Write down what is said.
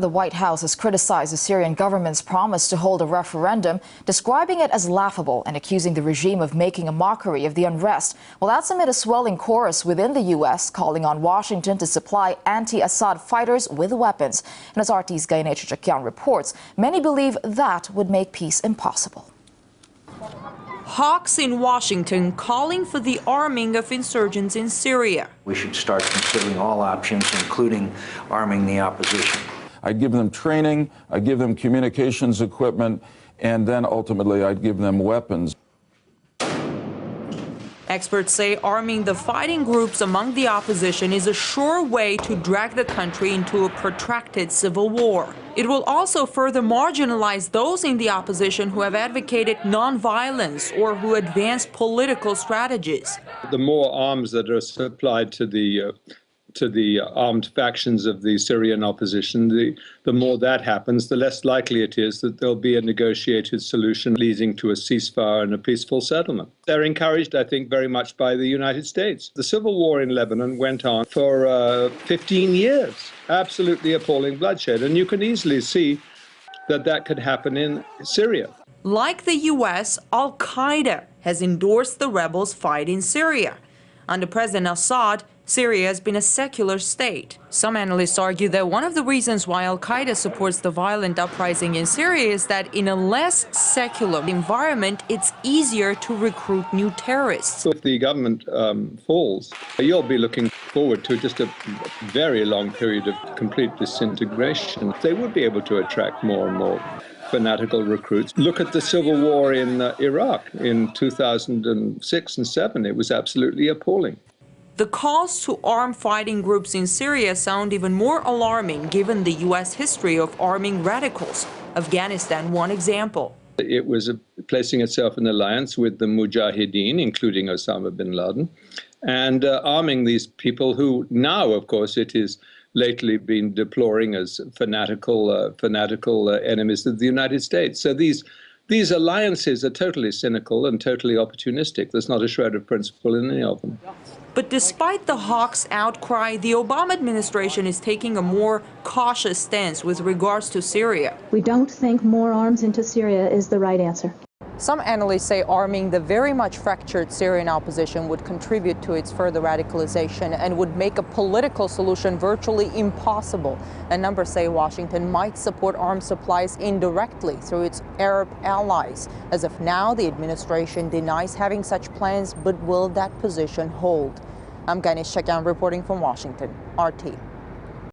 The White House has criticized the Syrian government's promise to hold a referendum, describing it as laughable and accusing the regime of making a mockery of the unrest. Well, that's amid a swelling chorus within the U.S. calling on Washington to supply anti-Assad fighters with weapons. And as RT's Gaine Chakian reports, many believe that would make peace impossible. Hawks in Washington calling for the arming of insurgents in Syria. We should start considering all options, including arming the opposition. I'd give them training, I'd give them communications equipment, and then ultimately I'd give them weapons. Experts say arming the fighting groups among the opposition is a sure way to drag the country into a protracted civil war. It will also further marginalize those in the opposition who have advocated nonviolence or who advance political strategies. The more arms that are supplied to the armed factions of the Syrian opposition, the more that happens, the less likely it is that there'll be a negotiated solution leading to a ceasefire and a peaceful settlement. They're encouraged, I think, very much by the United States. The civil war in Lebanon went on for 15 years, absolutely appalling bloodshed, and you can easily see that that could happen in Syria. Like the U.S., Al-Qaeda has endorsed the rebels' fight in Syria. Under President Assad, Syria has been a secular state. Some analysts argue that one of the reasons why Al-Qaeda supports the violent uprising in Syria is that in a less secular environment, it's easier to recruit new terrorists. So if the government falls, you'll be looking forward to just a very long period of complete disintegration. They would be able to attract more and more fanatical recruits. Look at the civil war in Iraq in 2006 and 2007. It was absolutely appalling. The calls to arm fighting groups in Syria sound even more alarming given the U.S. history of arming radicals. Afghanistan, one example. It was placing itself in alliance with the Mujahideen, including Osama bin Laden, and arming these people who now, of course, it is lately been deploring as fanatical enemies of the United States. So these alliances are totally cynical and totally opportunistic. There's not a shred of principle in any of them. But despite the hawks' outcry, the Obama administration is taking a more cautious stance with regards to Syria. We don't think more arms into Syria is the right answer. Some analysts say arming the very much fractured Syrian opposition would contribute to its further radicalization and would make a political solution virtually impossible. A number say Washington might support arms supplies indirectly through its Arab allies. As of now, the administration denies having such plans, but will that position hold? I'm Gaine Chakian reporting from Washington, RT.